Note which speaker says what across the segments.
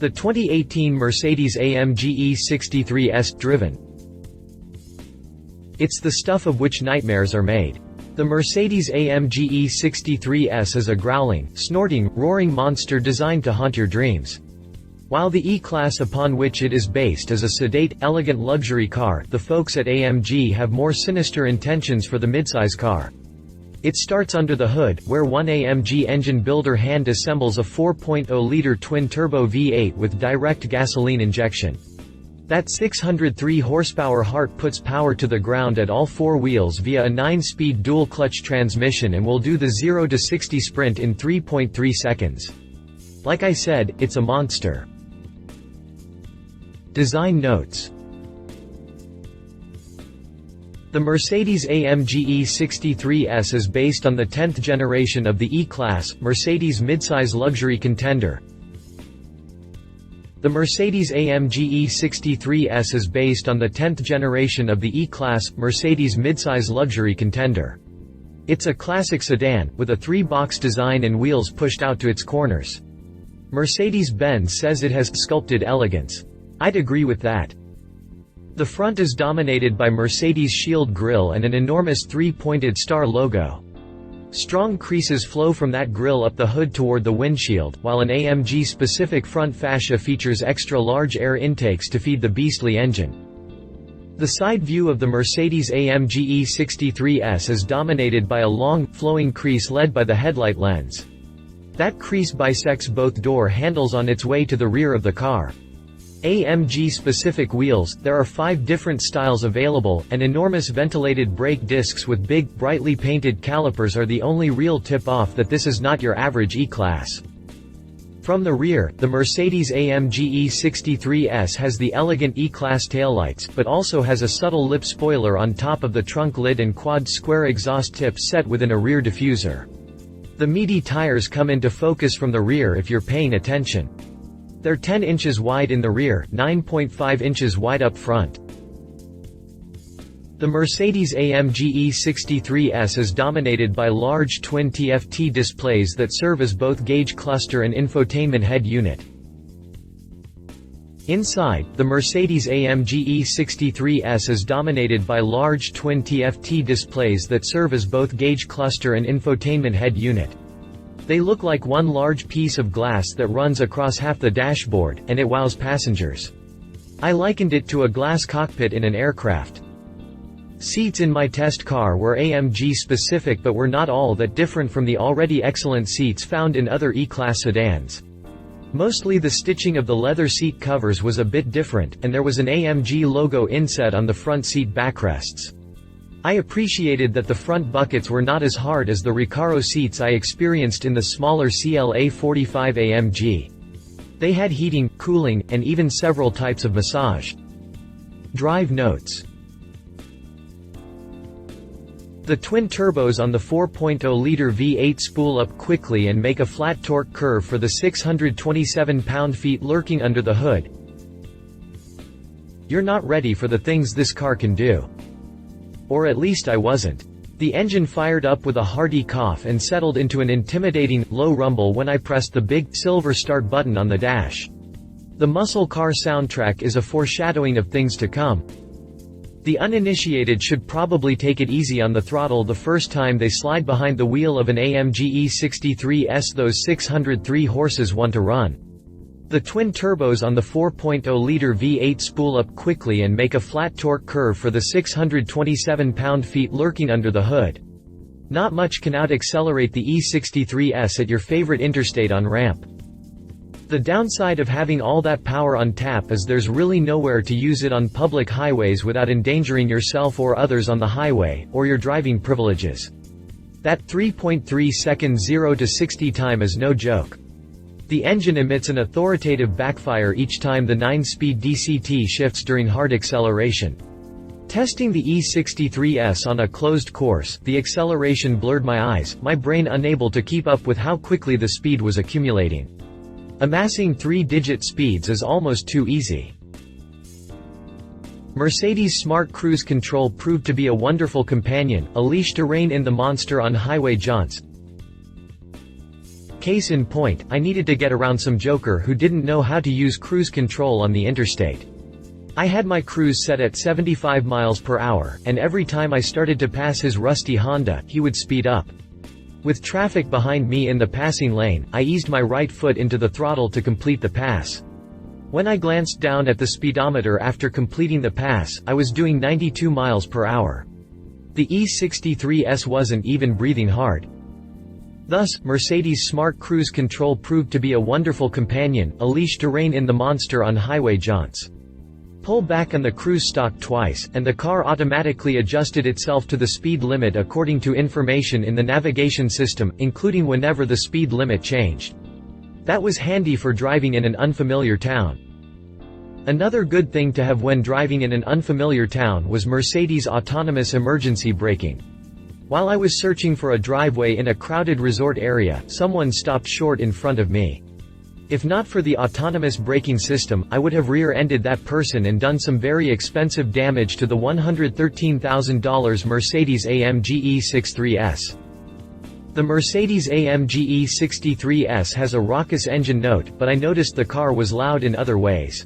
Speaker 1: The 2018 Mercedes-AMG E63 S driven. It's the stuff of which nightmares are made. The Mercedes-AMG E63 S is a growling, snorting, roaring monster designed to haunt your dreams. While the E-Class upon which it is based is a sedate, elegant luxury car, the folks at AMG have more sinister intentions for the midsize car. It starts under the hood, where one AMG engine builder hand assembles a 4.0-liter twin-turbo V8 with direct gasoline injection. That 603 horsepower heart puts power to the ground at all four wheels via a 9-speed dual-clutch transmission and will do the 0 to 60 sprint in 3.3 seconds. Like I said, it's a monster. Design notes. The Mercedes-AMG E63 S is based on the 10th generation of the E-Class, Mercedes midsize luxury contender. The Mercedes-AMG E63 S is based on the 10th generation of the E-Class, Mercedes midsize luxury contender. It's a classic sedan, with a 3-box design and wheels pushed out to its corners. Mercedes-Benz says it has sculpted elegance. I'd agree with that. The front is dominated by Mercedes' shield grille and an enormous 3-pointed star logo. Strong creases flow from that grille up the hood toward the windshield, while an AMG-specific front fascia features extra-large air intakes to feed the beastly engine. The side view of the Mercedes-AMG E63 S is dominated by a long, flowing crease led by the headlight lens. That crease bisects both door handles on its way to the rear of the car. AMG-specific wheels, there are 5 different styles available, and enormous ventilated brake discs with big, brightly painted calipers are the only real tip-off that this is not your average E-Class. From the rear, the Mercedes-AMG E63 S has the elegant E-Class taillights, but also has a subtle lip spoiler on top of the trunk lid and quad square exhaust tips set within a rear diffuser. The meaty tires come into focus from the rear if you're paying attention. They're 10 inches wide in the rear, 9.5 inches wide up front. The Mercedes-AMG E63 S is dominated by large twin TFT displays that serve as both gauge cluster and infotainment head unit. Inside, the Mercedes-AMG E63 S is dominated by large twin TFT displays that serve as both gauge cluster and infotainment head unit. They look like one large piece of glass that runs across half the dashboard, and it wows passengers. I likened it to a glass cockpit in an aircraft. Seats in my test car were AMG specific but were not all that different from the already excellent seats found in other E-Class sedans. Mostly the stitching of the leather seat covers was a bit different, and there was an AMG logo inset on the front seat backrests. I appreciated that the front buckets were not as hard as the Recaro seats I experienced in the smaller CLA 45 AMG. They had heating, cooling, and even several types of massage. Drive notes. The twin turbos on the 4.0-liter V8 spool up quickly and make a flat torque curve for the 627 pound-feet lurking under the hood. You're not ready for the things this car can do. Or at least I wasn't. The engine fired up with a hearty cough and settled into an intimidating, low rumble when I pressed the big, silver start button on the dash. The muscle car soundtrack is a foreshadowing of things to come. The uninitiated should probably take it easy on the throttle the first time they slide behind the wheel of an AMG E63 S. Those 603 horses want to run. The twin turbos on the 4.0-liter V8 spool up quickly and make a flat torque curve for the 627 pound-feet lurking under the hood. Not much can out-accelerate the E63 S at your favorite interstate on-ramp. The downside of having all that power on tap is there's really nowhere to use it on public highways without endangering yourself or others on the highway, or your driving privileges. That 3.3 second 0 to 60 time is no joke. The engine emits an authoritative backfire each time the 9-speed DCT shifts during hard acceleration. Testing the E63 S on a closed course, the acceleration blurred my eyes, my brain unable to keep up with how quickly the speed was accumulating. Amassing 3-digit speeds is almost too easy. Mercedes' smart cruise control proved to be a wonderful companion, a leash to rein in the monster on highway jaunts. Case in point, I needed to get around some joker who didn't know how to use cruise control on the interstate. I had my cruise set at 75 miles per hour, and every time I started to pass his rusty Honda, he would speed up. With traffic behind me in the passing lane, I eased my right foot into the throttle to complete the pass. When I glanced down at the speedometer after completing the pass, I was doing 92 miles per hour. The E63 S wasn't even breathing hard. Thus, Mercedes' smart cruise control proved to be a wonderful companion, a leash to rein in the monster on highway jaunts. Pull back on the cruise stalk twice, and the car automatically adjusted itself to the speed limit according to information in the navigation system, including whenever the speed limit changed. That was handy for driving in an unfamiliar town. Another good thing to have when driving in an unfamiliar town was Mercedes' autonomous emergency braking. While I was searching for a driveway in a crowded resort area, someone stopped short in front of me. If not for the autonomous braking system, I would have rear-ended that person and done some very expensive damage to the $113,000 Mercedes-AMG E63 S. The Mercedes-AMG E63 S has a raucous engine note, but I noticed the car was loud in other ways.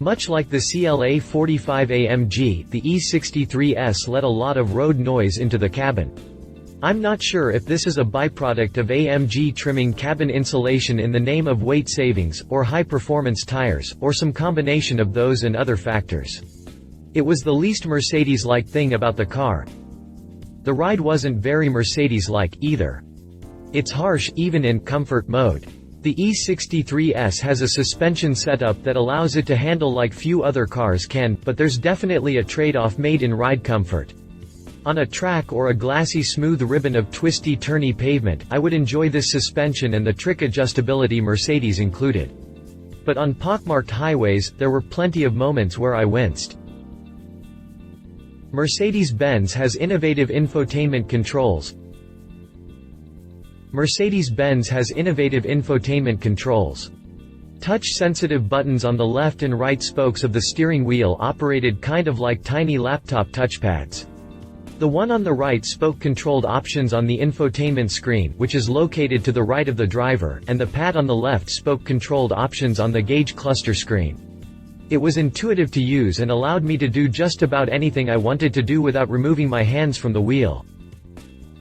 Speaker 1: Much like the CLA 45 AMG, the E63 S let a lot of road noise into the cabin. I'm not sure if this is a byproduct of AMG trimming cabin insulation in the name of weight savings, or high-performance tires, or some combination of those and other factors. It was the least Mercedes-like thing about the car. The ride wasn't very Mercedes-like, either. It's harsh, even in comfort mode. The E63 S has a suspension setup that allows it to handle like few other cars can, but there's definitely a trade-off made in ride comfort. On a track or a glassy smooth ribbon of twisty-turny pavement, I would enjoy this suspension and the trick adjustability Mercedes included. But on pockmarked highways, there were plenty of moments where I winced. Mercedes-Benz has innovative infotainment controls. Mercedes-Benz has innovative infotainment controls. Touch-sensitive buttons on the left and right spokes of the steering wheel operated kind of like tiny laptop touchpads. The one on the right spoke controlled options on the infotainment screen, which is located to the right of the driver, and the pad on the left spoke controlled options on the gauge cluster screen. It was intuitive to use and allowed me to do just about anything I wanted to do without removing my hands from the wheel.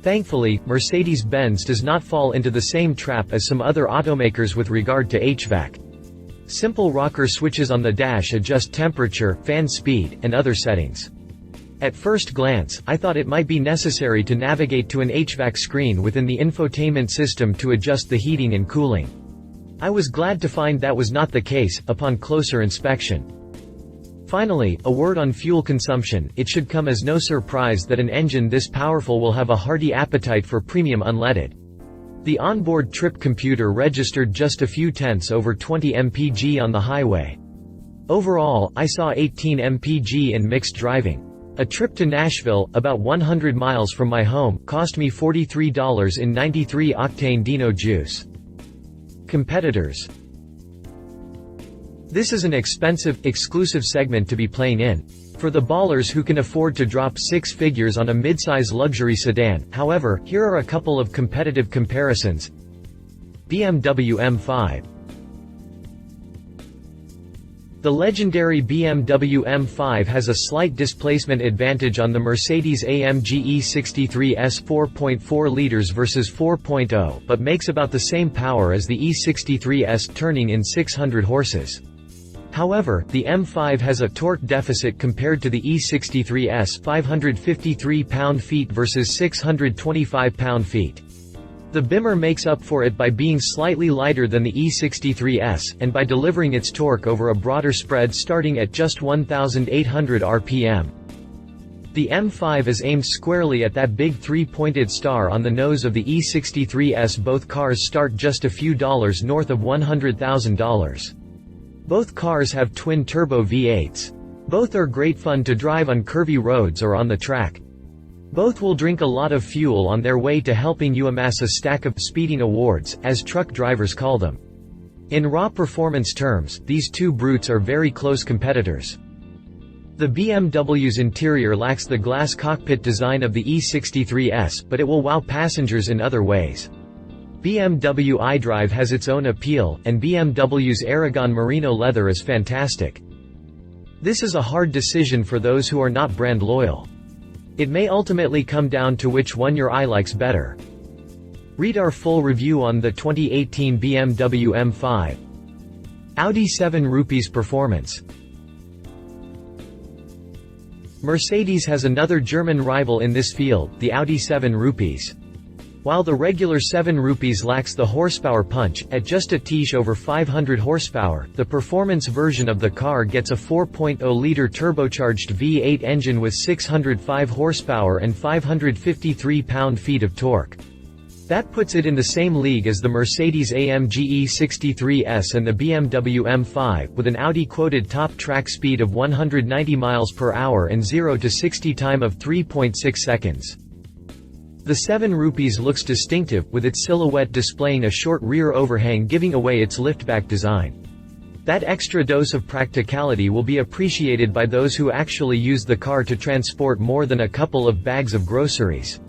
Speaker 1: Thankfully, Mercedes-Benz does not fall into the same trap as some other automakers with regard to HVAC. Simple rocker switches on the dash adjust temperature, fan speed, and other settings. At first glance, I thought it might be necessary to navigate to an HVAC screen within the infotainment system to adjust the heating and cooling. I was glad to find that was not the case, upon closer inspection. Finally, a word on fuel consumption. It should come as no surprise that an engine this powerful will have a hearty appetite for premium unleaded. The onboard trip computer registered just a few tenths over 20 mpg on the highway. Overall, I saw 18 mpg in mixed driving. A trip to Nashville, about 100 miles from my home, cost me $43 in 93-octane Dino juice. Competitors. This is an expensive, exclusive segment to be playing in. For the ballers who can afford to drop six figures on a midsize luxury sedan, however, here are a couple of competitive comparisons. BMW M5. The legendary BMW M5 has a slight displacement advantage on the Mercedes-AMG E63 S 4.4 liters versus 4.0, but makes about the same power as the E63 S, turning in 600 horses. However, the M5 has a torque deficit compared to the E63 S, 553 pound-feet versus 625 pound-feet. The Bimmer makes up for it by being slightly lighter than the E63 S, and by delivering its torque over a broader spread starting at just 1,800 rpm. The M5 is aimed squarely at that big three-pointed star on the nose of the E63 S. Both cars start just a few dollars north of $100,000. Both cars have twin-turbo V8s. Both are great fun to drive on curvy roads or on the track. Both will drink a lot of fuel on their way to helping you amass a stack of speeding awards, as truck drivers call them. In raw performance terms, these two brutes are very close competitors. The BMW's interior lacks the glass cockpit design of the E63 S, but it will wow passengers in other ways. BMW iDrive has its own appeal, and BMW's Aragon Merino leather is fantastic. This is a hard decision for those who are not brand loyal. It may ultimately come down to which one your eye likes better. Read our full review on the 2018 BMW M5. Audi 7 Rupees Performance. Mercedes has another German rival in this field, the Audi 7 Rupees. While the regular 7 Rupees lacks the horsepower punch, at just a tish over 500 horsepower, the performance version of the car gets a 4.0-liter turbocharged V8 engine with 605 horsepower and 553 pound-feet of torque. That puts it in the same league as the Mercedes-AMG E63 S and the BMW M5, with an Audi-quoted top track speed of 190 miles per hour and 0 to 60 time of 3.6 seconds. The 7 Rupees looks distinctive, with its silhouette displaying a short rear overhang giving away its liftback design. That extra dose of practicality will be appreciated by those who actually use the car to transport more than a couple of bags of groceries.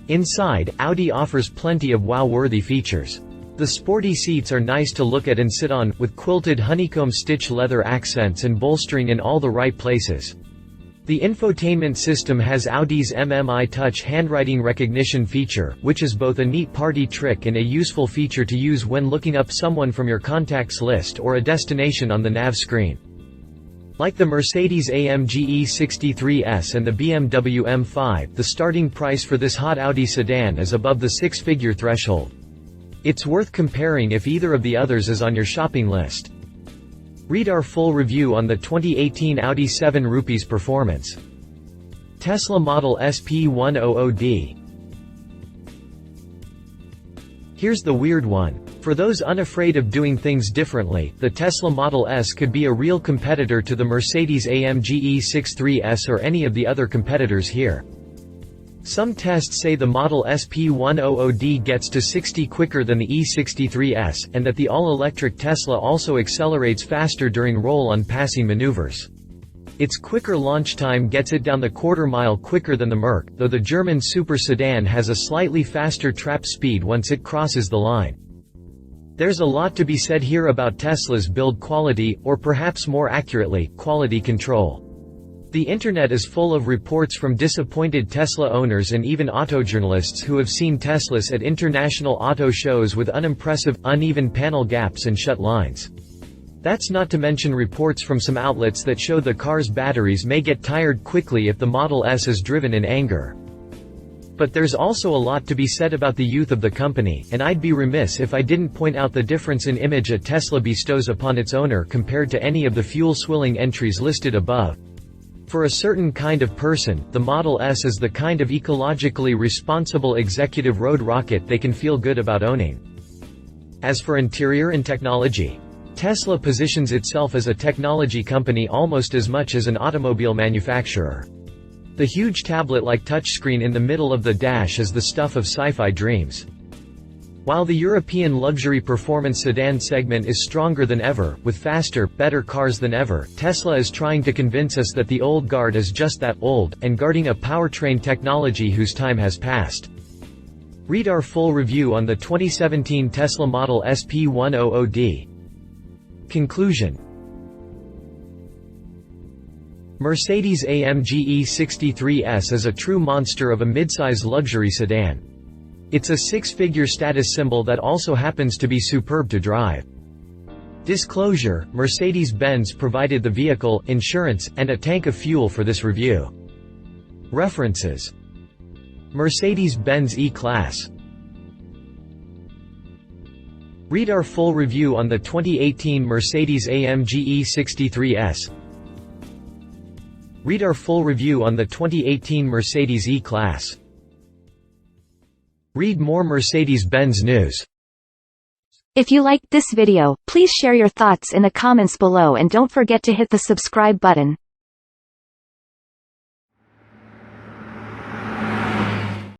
Speaker 1: Inside, Audi offers plenty of wow-worthy features. The sporty seats are nice to look at and sit on, with quilted honeycomb stitch leather accents and bolstering in all the right places. The infotainment system has Audi's MMI Touch handwriting recognition feature, which is both a neat party trick and a useful feature to use when looking up someone from your contacts list or a destination on the nav screen. Like the Mercedes-AMG E63 S and the BMW M5, the starting price for this hot Audi sedan is above the six-figure threshold. It's worth comparing if either of the others is on your shopping list. Read our full review on the 2018 Audi 7 Rupees Performance. Tesla Model S P100D. Here's the weird one. For those unafraid of doing things differently, the Tesla Model S could be a real competitor to the Mercedes-AMG E63 S or any of the other competitors here. Some tests say the Model S P100D gets to 60 quicker than the E63 S, and that the all-electric Tesla also accelerates faster during roll-on passing maneuvers. Its quicker launch time gets it down the quarter-mile quicker than the Merc, though the German super sedan has a slightly faster trap speed once it crosses the line. There's a lot to be said here about Tesla's build quality, or perhaps more accurately, quality control. The internet is full of reports from disappointed Tesla owners and even autojournalists who have seen Teslas at international auto shows with unimpressive, uneven panel gaps and shut lines. That's not to mention reports from some outlets that show the car's batteries may get tired quickly if the Model S is driven in anger. But there's also a lot to be said about the youth of the company, and I'd be remiss if I didn't point out the difference in image a Tesla bestows upon its owner compared to any of the fuel-swilling entries listed above. For a certain kind of person, the Model S is the kind of ecologically responsible executive road rocket they can feel good about owning. As for interior and technology, Tesla positions itself as a technology company almost as much as an automobile manufacturer. The huge tablet-like touchscreen in the middle of the dash is the stuff of sci-fi dreams. While the European luxury performance sedan segment is stronger than ever, with faster, better cars than ever, Tesla is trying to convince us that the old guard is just that, old, and guarding a powertrain technology whose time has passed. Read our full review on the 2017 Tesla Model S P100D. Conclusion. Mercedes-AMG E63 S is a true monster of a midsize luxury sedan. It's a six-figure status symbol that also happens to be superb to drive. Disclosure: Mercedes-Benz provided the vehicle, insurance, and a tank of fuel for this review. References: Mercedes-Benz E-Class. Read our full review on the 2018 Mercedes-AMG E63 S. Read our full review on the 2018 Mercedes E-Class. Read more Mercedes-Benz news.
Speaker 2: If you liked this video, please share your thoughts in the comments below and don't forget to hit the subscribe button.